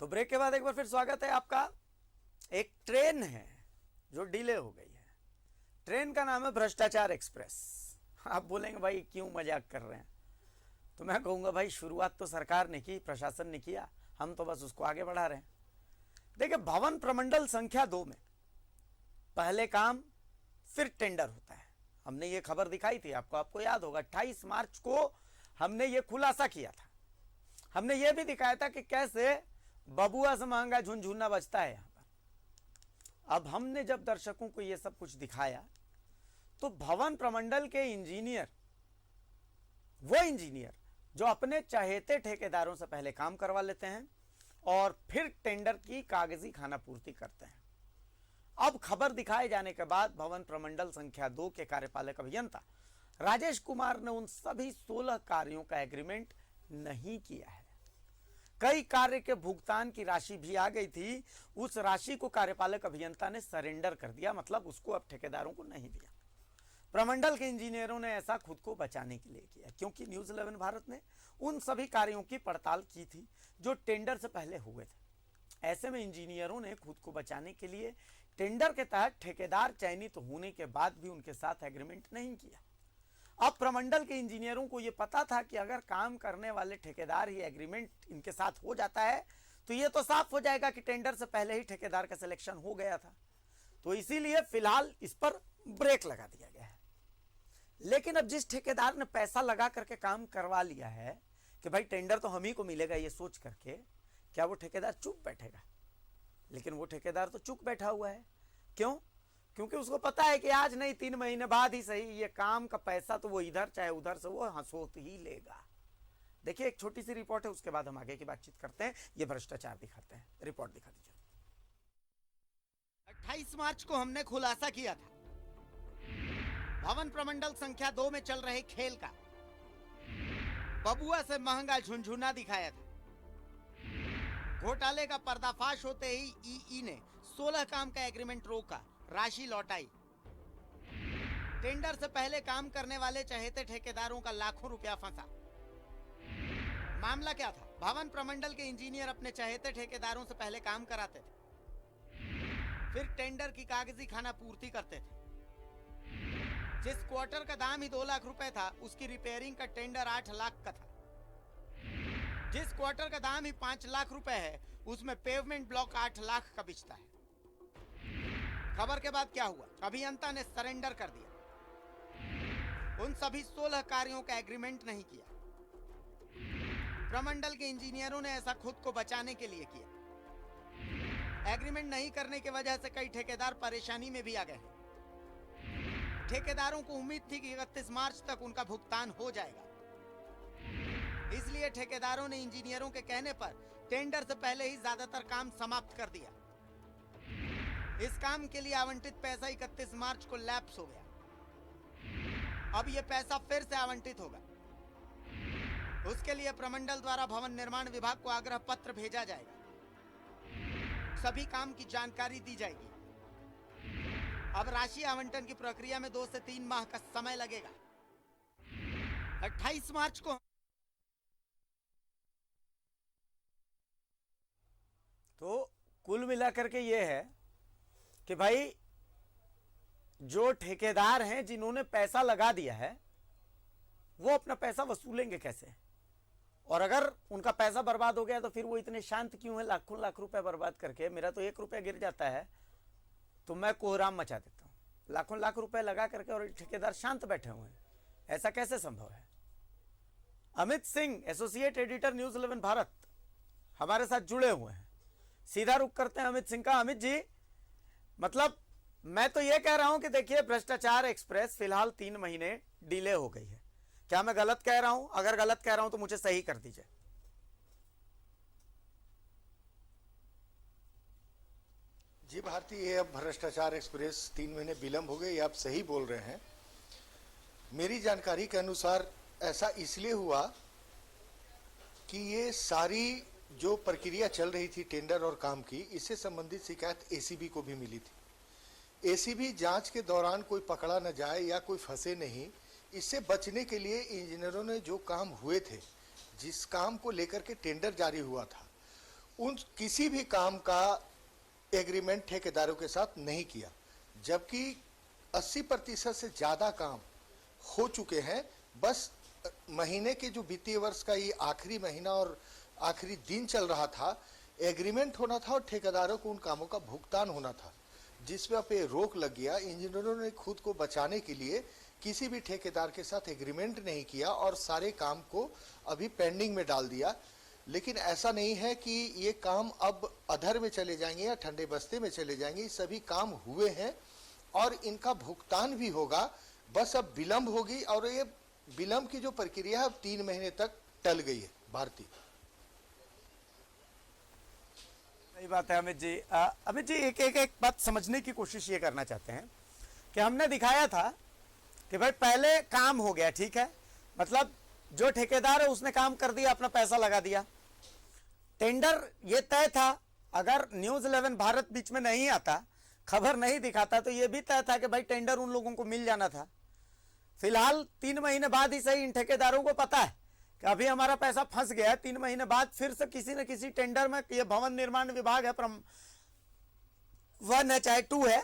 तो ब्रेक के बाद एक बार फिर स्वागत है आपका। एक ट्रेन है जो डिले हो गई है। ट्रेन का नाम है भ्रष्टाचार एक्सप्रेस। आप बोलेंगे भाई क्यों मजाक कर रहे हैं, तो मैं कहूंगा भाई शुरुआत तो सरकार ने की, प्रशासन ने किया, हम तो बस उसको आगे बढ़ा रहे हैं। देखिए, भवन प्रमंडल संख्या 2 में पहले काम फिर टेंडर होता है। हमने ये खबर दिखाई थी आपको याद होगा। 28 मार्च को हमने ये खुलासा किया था। हमने ये भी दिखाया था कि कैसे बबुआ से महंगा झुनझुना बजता है यहां पर। अब हमने जब दर्शकों को ये सब कुछ दिखाया तो भवन प्रमंडल के इंजीनियर, वो इंजीनियर जो अपने चहेते ठेकेदारों से पहले काम करवा लेते हैं और फिर टेंडर की कागजी खानापूर्ति करते हैं। अब खबर दिखाए जाने के बाद भवन प्रमंडल संख्या 2 के कार्यपालक अभियंता राजेश कुमार ने उन सभी 16 कार्यों का एग्रीमेंट नहीं किया है। कई कार्य के भुगतान की राशि भी आ गई थी, उस राशि को कार्यपालक अभियंता ने सरेंडर कर दिया, मतलब उसको अब ठेकेदारों को नहीं दिया। प्रमंडल के इंजीनियरों ने ऐसा खुद को बचाने के लिए किया, क्योंकि न्यूज़ 11 भारत ने उन सभी कार्यों की पड़ताल की थी जो टेंडर से पहले हुए थे। ऐसे में इंजीनियरों ने खुद को बचाने के लिए टेंडर के तहत ठेकेदार चयनित होने के बाद भी उनके साथ एग्रीमेंट नहीं किया। अब प्रमंडल के इंजीनियरों को यह पता था कि अगर काम करने वाले ठेकेदार ही एग्रीमेंट इनके साथ हो जाता है तो यह तो साफ हो जाएगा कि टेंडर से पहले ही ठेकेदार का सिलेक्शन हो गया था। तो इसीलिए फिलहाल इस पर ब्रेक लगा दिया गया है। लेकिन अब जिस ठेकेदार ने पैसा लगा करके काम करवा लिया है कि भाई टेंडर तो हम ही को मिलेगा, ये सोच करके, क्या वो ठेकेदार चुप बैठेगा? लेकिन वो ठेकेदार तो चुप बैठा हुआ है। क्यों? क्योंकि उसको पता है कि आज नहीं 3 महीने बाद ही सही, ये काम का पैसा तो वो इधर चाहे उधर से वो हंसोत ही लेगा। देखिए, एक छोटी सी रिपोर्ट है, उसके बाद हम आगे की बातचीत करते हैं। ये भ्रष्टाचार दिखाते हैं, रिपोर्ट दिखा दीजिए। 28 मार्च को हमने खुलासा किया था भवन प्रमंडल संख्या 2 में चल रहे खेल का। बबुआ से महंगा झुनझुना दिखाया था। घोटाले का पर्दाफाश होते ही ईई ने 16 काम का एग्रीमेंट रोका, राशि लौटाई। टेंडर से पहले काम करने वाले चहेते ठेकेदारों का लाखों रुपया फंसा। मामला क्या था? भवन प्रमंडल के इंजीनियर अपने चहेते ठेकेदारों से पहले काम कराते थे, फिर टेंडर की कागजी खानापूर्ति करते थे। जिस क्वार्टर का दाम ही 2 लाख रुपए था, उसकी रिपेयरिंग का टेंडर 8 लाख का था। जिस क्वार्टर का दाम ही 5 लाख रुपए है, उसमें पेवमेंट ब्लॉक 8 लाख का बिचता है। खबर के बाद क्या हुआ? अभियंता ने सरेंडर कर दिया। उन सभी 16 कार्यों का एग्रीमेंट नहीं किया। प्रमंडल के इंजीनियरों ने ऐसा खुद को बचाने के लिए किया। एग्रीमेंट नहीं करने की वजह से कई ठेकेदार परेशानी में भी आ गए हैं। ठेकेदारों को उम्मीद थी कि 31 मार्च तक उनका भुगतान हो जाएगा, इसलिए ठेकेदारों ने इंजीनियरों के कहने पर टेंडर से पहले ही ज्यादातर काम समाप्त कर दिया। इस काम के लिए आवंटित पैसा 31 मार्च को लैप्स हो गया। अब यह पैसा फिर से आवंटित होगा। उसके लिए प्रमंडल द्वारा भवन निर्माण विभाग को आग्रह पत्र भेजा जाएगा। सभी काम की जानकारी दी जाएगी। अब राशि आवंटन की प्रक्रिया में 2 से 3 माह का समय लगेगा। 28 मार्च को तो कुल मिलाकर के ये है कि भाई जो ठेकेदार हैं जिन्होंने पैसा लगा दिया है, वो अपना पैसा वसूलेंगे कैसे? और अगर उनका पैसा बर्बाद हो गया तो फिर वो इतने शांत क्यों है? लाखों लाख रुपए बर्बाद करके, मेरा तो 1 रुपया गिर जाता है तो मैं कोहराम मचा देता हूं। लाखों लाख रुपए लगा करके और ठेकेदार शांत बैठे हुए हैं, ऐसा कैसे संभव है? Amit Singh, associate editor, news 11 Bharat, हमारे साथ जुड़े हुए हैं। सीधा रुख करते हैं अमित सिंह का। अमित जी, मतलब मैं तो ये कह रहा हूं कि देखिए, भ्रष्टाचार एक्सप्रेस फिलहाल 3 महीने डिले हो गई है। क्या मैं गलत कह रहा हूं? अगर गलत कह रहा हूं तो मुझे सही कर दीजिए। जी भारती, ये अब भ्रष्टाचार एक्सप्रेस 3 महीने विलंब हो गए, ये आप सही बोल रहे हैं। मेरी जानकारी के अनुसार ऐसा इसलिए हुआ कि ये सारी जो प्रक्रिया चल रही थी टेंडर और काम की, इससे संबंधित शिकायत एसीबी को भी मिली थी। एसीबी जांच के दौरान कोई पकड़ा न जाए या कोई फंसे नहीं, इससे बचने के लिए इंजीनियरों ने जो काम हुए थे, जिस काम को लेकर के टेंडर जारी हुआ था, उन किसी भी काम का एग्रीमेंट ठेकेदारों के साथ नहीं किया, जबकि 80% से ज्यादा काम हो चुके हैं। बस महीने के जो वित्तीय वर्ष का ये आखिरी महीना और आखिरी दिन चल रहा था, एग्रीमेंट होना था और ठेकेदारों को उन कामों का भुगतान होना था, जिसमें पे रोक लग गया। इंजीनियरों ने खुद को बचाने के लिए किसी भी ठेकेदार के साथ एग्रीमेंट नहीं किया और सारे काम को अभी पेंडिंग में डाल दिया। लेकिन ऐसा नहीं है कि ये काम अब अधर में चले जाएंगे या ठंडे बस्ते में चले जाएंगे। सभी काम हुए हैं और इनका भुगतान भी होगा, बस अब विलंब होगी। और ये विलंब की जो प्रक्रिया है अब 3 महीने तक टल गई है। भारती, सही बात है अमित जी। अमित जी एक बात समझने की कोशिश ये करना चाहते हैं कि हमने दिखाया था कि भाई पहले काम हो गया, ठीक है, मतलब जो ठेकेदार है उसने काम कर दिया, अपना पैसा लगा दिया। टेंडर ये तय था, अगर न्यूज़ 11 भारत बीच में नहीं आता, खबर नहीं दिखाता, तो ये भी तय था कि भाई टेंडर उन लोगों को मिल जाना था। फिलहाल 3 महीने बाद ही सही इन ठेकेदारों को पता है कि अभी हमारा पैसा फंस गया है। 3 महीने बाद फिर से किसी न किसी टेंडर में, ये भवन निर्माण विभाग है, 1 है चाहे 2 है,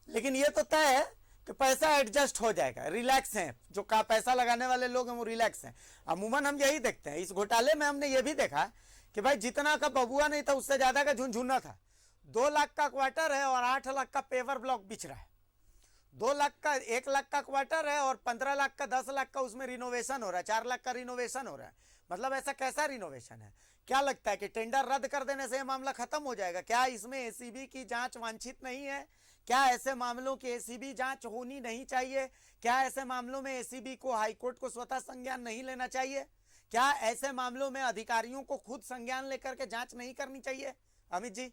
लेकिन ये तो तय है कि पैसा एडजस्ट हो जाएगा। रिलैक्स हैं जो का पैसा लगाने वाले लोग हैं, वो रिलैक्स हैं। अमूमन हम यही देखते हैं। इस घोटाले में हमने ये भी देखा कि भाई जितना का बबुआ नहीं था उससे ज्यादा का झुनझुना था। 2 लाख का क्वार्टर है और 8 लाख का पेवर ब्लॉक बिछ रहा है। 2 लाख का 1 लाख का क्वार्टर है और 15 लाख का 10 लाख का उसमें रिनोवेशन हो रहा है, 4 लाख का रिनोवेशन हो रहा है। मतलब ऐसा कैसा रिनोवेशन है? क्या लगता है कि टेंडर रद्द कर देने से यह मामला खत्म हो जाएगा? क्या इसमें एसीबी की जांच वांछित नहीं है? क्या ऐसे मामलों की एसीबी जांच होनी नहीं चाहिए? क्या ऐसे मामलों में एसीबी को हाईकोर्ट को स्वतः संज्ञान नहीं लेना चाहिए? क्या ऐसे मामलों में अधिकारियों को खुद संज्ञान लेकर के जांच नहीं करनी चाहिए? अमित जी।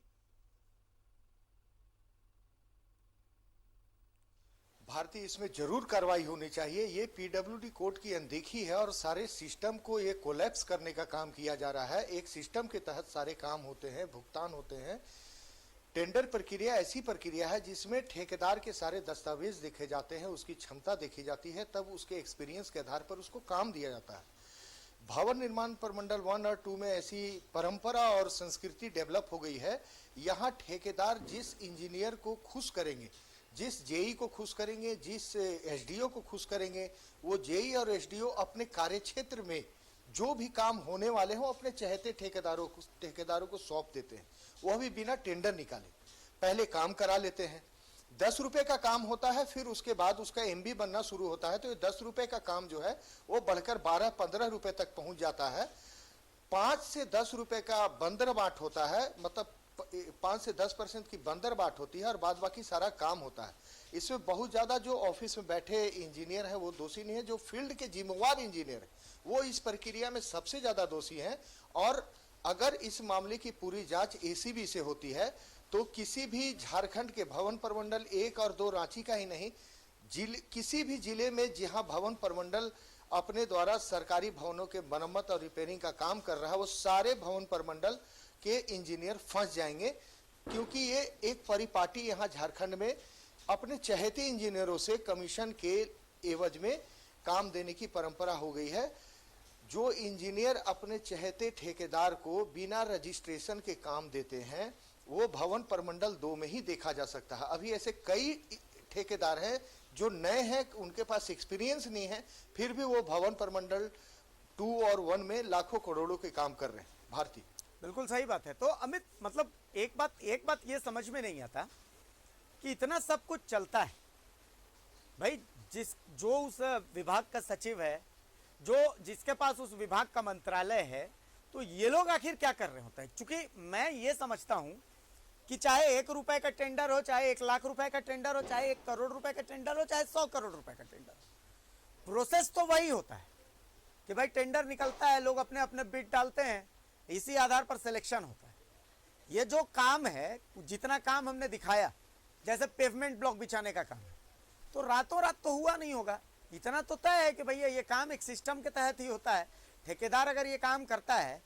भारतीय, इसमें जरूर कार्रवाई होनी चाहिए। ये पीडब्ल्यूडी कोर्ट की अनदेखी है और सारे सिस्टम को ये कोलैप्स करने का काम किया जा रहा है। एक सिस्टम के तहत सारे काम होते हैं, भुगतान होते हैं। टेंडर प्रक्रिया ऐसी प्रक्रिया है जिसमें ठेकेदार के सारे दस्तावेज देखे जाते हैं, उसकी क्षमता देखी जाती है, तब उसके एक्सपीरियंस के आधार पर उसको काम दिया जाता है। भवन निर्माण प्रमंडल 1 और 2 में ऐसी परंपरा और संस्कृति डेवलप हो गई है। यहाँ ठेकेदार जिस इंजीनियर को खुश करेंगे, जिस जेई को खुश करेंगे, जिस एसडीओ को खुश करेंगे, वो जेई और एसडीओ अपने कार्यक्षेत्र में जो भी काम होने वाले हों अपने चहेते ठेकेदारों को सौंप देते हैं। वह भी बिना टेंडर निकाले पहले काम करा लेते हैं। 10 रुपए का काम होता है, फिर उसके बाद उसका एमबी बनना शुरू होता है, तो ये 10 रुपए का काम जो है वो बढ़कर 12-15 रुपए तक पहुंच जाता है। 5 से 10 रुपए का बंदर बाट होता है, मतलब 5 से 10% की बंदर बाट होती है और बाद बाकी सारा काम होता है। इसमें बहुत ज्यादा जो ऑफिस में बैठे इंजीनियर है वो दोषी नहीं है, जो फील्ड के जिम्मेवार इंजीनियर है वो इस प्रक्रिया में सबसे ज्यादा दोषी हैं। और अगर इस मामले की पूरी जांच एसीबी से होती है तो किसी भी झारखंड के भवन प्रमंडल 1 और 2 रांची का ही नहीं, किसी भी जिले में जहां भवन प्रमंडल अपने द्वारा सरकारी भवनों के मरम्मत और रिपेयरिंग का काम कर रहा है, वो सारे भवन प्रमंडल के इंजीनियर फंस जाएंगे। क्योंकि ये एक परिपाटी यहाँ झारखंड में अपने चहेते इंजीनियरों से कमीशन के एवज में काम देने की परंपरा हो गई है। जो इंजीनियर अपने चहेते ठेकेदार को बिना रजिस्ट्रेशन के काम देते हैं वो भवन प्रमंडल 2 में ही देखा जा सकता है। अभी ऐसे कई ठेकेदार हैं जो नए हैं, उनके पास एक्सपीरियंस नहीं है, फिर भी वो भवन प्रमंडल 2 और 1 में लाखों करोड़ों के काम कर रहे हैं। भारती, बिल्कुल सही बात है। तो अमित, मतलब एक बात ये समझ में नहीं आता कि इतना सब कुछ चलता है भाई, जो उस विभाग का सचिव है, जिसके पास उस विभाग का मंत्रालय है, तो ये लोग आखिर क्या कर रहे होते हैं? क्योंकि मैं ये समझता हूं कि चाहे 1 रुपए का टेंडर हो, चाहे 1 लाख रुपए का टेंडर हो, चाहे 1 करोड़ रुपए का टेंडर हो, चाहे 100 करोड़ रुपए का टेंडर हो, प्रोसेस तो वही होता है कि भाई टेंडर निकलता है, लोग अपने अपने बिड डालते हैं, इसी आधार पर सिलेक्शन होता है। ये जो काम है, जितना काम हमने दिखाया, जैसे पेवमेंट ब्लॉक बिछाने का काम है, तो रातों रात तो हुआ नहीं होगा। इतना तो तय है कि भैया ये काम एक सिस्टम के तहत ही होता है। ठेकेदार अगर ये काम करता है,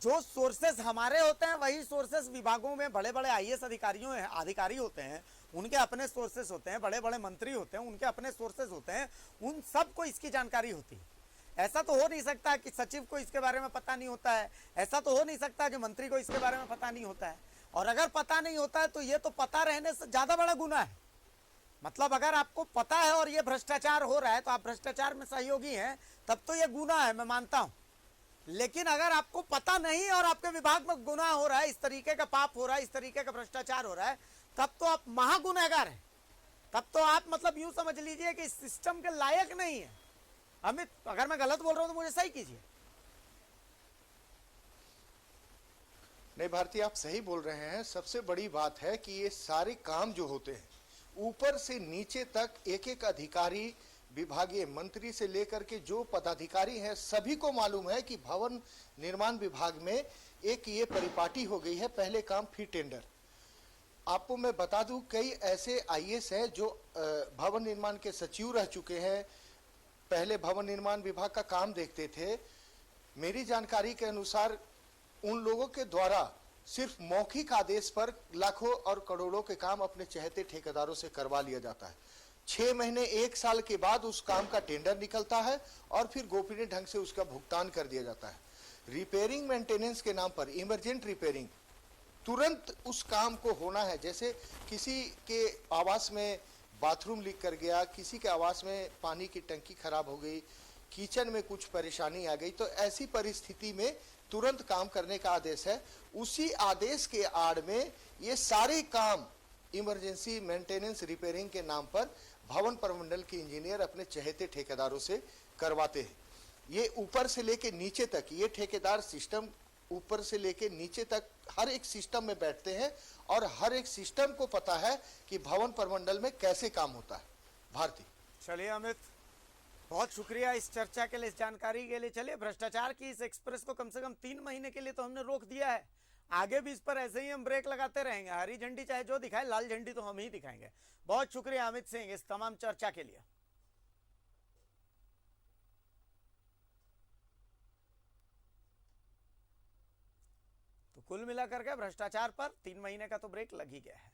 जो सोर्सेस हमारे होते हैं वही सोर्सेस विभागों में बड़े बड़े आईएएस अधिकारी होते हैं, उनके अपने सोर्सेस होते हैं, बड़े बड़े मंत्री होते हैं, उनके अपने सोर्सेस होते हैं, उन सबको इसकी जानकारी होती है। ऐसा तो हो नहीं सकता कि सचिव को इसके बारे में पता नहीं होता है, ऐसा तो हो नहीं सकता कि मंत्री को इसके बारे में पता नहीं होता है। और अगर पता नहीं होता है तो ये तो पता रहने से ज्यादा बड़ा गुनाह है। मतलब अगर आपको पता है और ये भ्रष्टाचार हो रहा है तो आप भ्रष्टाचार में सहयोगी हैं, तब तो ये गुनाह है, मैं मानता हूं। लेकिन अगर आपको पता नहीं और आपके विभाग में गुनाह हो रहा है, इस तरीके का पाप हो रहा है, इस तरीके का भ्रष्टाचार हो रहा है, तब तो आप महागुनहगार हैं। तब तो आप मतलब यूं समझ लीजिए कि इस सिस्टम के लायक नहीं है। अमित, अगर मैं गलत बोल रहा हूं तो मुझे सही कीजिए। नहीं भारती, आप सही बोल रहे हैं। सबसे बड़ी बात है कि ये सारे काम जो होते हैं ऊपर से नीचे तक एक एक अधिकारी, विभागीय मंत्री से लेकर के जो पदाधिकारी हैं, सभी को मालूम है कि भवन निर्माण विभाग में एक ये परिपाटी हो गई है, पहले काम फिर टेंडर। आपको मैं बता दूं, कई ऐसे आईएएस हैं जो भवन निर्माण के सचिव रह चुके हैं, पहले भवन निर्माण विभाग का काम देखते थे। मेरी जानकारी के अनुसार उन लोगों के द्वारा सिर्फ मौखिक आदेश पर लाखों और करोड़ों के काम अपने चहेते ठेकेदारों से करवा लिया जाता है। 6 महीने 1 साल के बाद उस काम का टेंडर निकलता है और फिर गोपनीय ढंग से उसका भुगतान कर दिया जाता है। रिपेयरिंग मेंटेनेंस के नाम पर इमरजेंट रिपेयरिंग तुरंत उस काम को होना है। जैसे किसी के आवास में बाथरूम लीक कर गया, किसी के आवास में पानी की टंकी खराब हो गई, किचन में कुछ परेशानी आ गई, तो ऐसी परिस्थिति में तुरंत काम करने का आदेश है। उसी आदेश के आड़ में ये सारे काम इमरजेंसी मेंटेनेंस रिपेयरिंग के नाम पर भवन प्रमंडल के इंजीनियर अपने चहेते ठेकेदारों से करवाते हैं। ये ऊपर से लेके नीचे तक, ये ठेकेदार सिस्टम ऊपर से लेके नीचे तक हर एक सिस्टम में बैठते हैं और हर एक सिस्टम को पता है कि भवन प्रमंडल में कैसे काम होता है। भारती, चलिए अमित, बहुत शुक्रिया इस चर्चा के लिए, इस जानकारी के लिए। चलिए, भ्रष्टाचार की इस एक्सप्रेस को कम से कम 3 महीने के लिए तो हमने रोक दिया है। आगे भी इस पर ऐसे ही हम ब्रेक लगाते रहेंगे। हरी झंडी चाहे जो दिखाए, लाल झंडी तो हम ही दिखाएंगे। बहुत शुक्रिया अमित सिंह इस तमाम चर्चा के लिए। तो कुल मिलाकर के भ्रष्टाचार पर 3 महीने का तो ब्रेक लग ही गया है।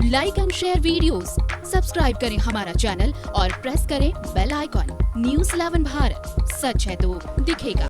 Like and share videos, subscribe करें हमारा चैनल और प्रेस करें बेल आइकॉन। न्यूज़ 11 भारत, सच है तो दिखेगा।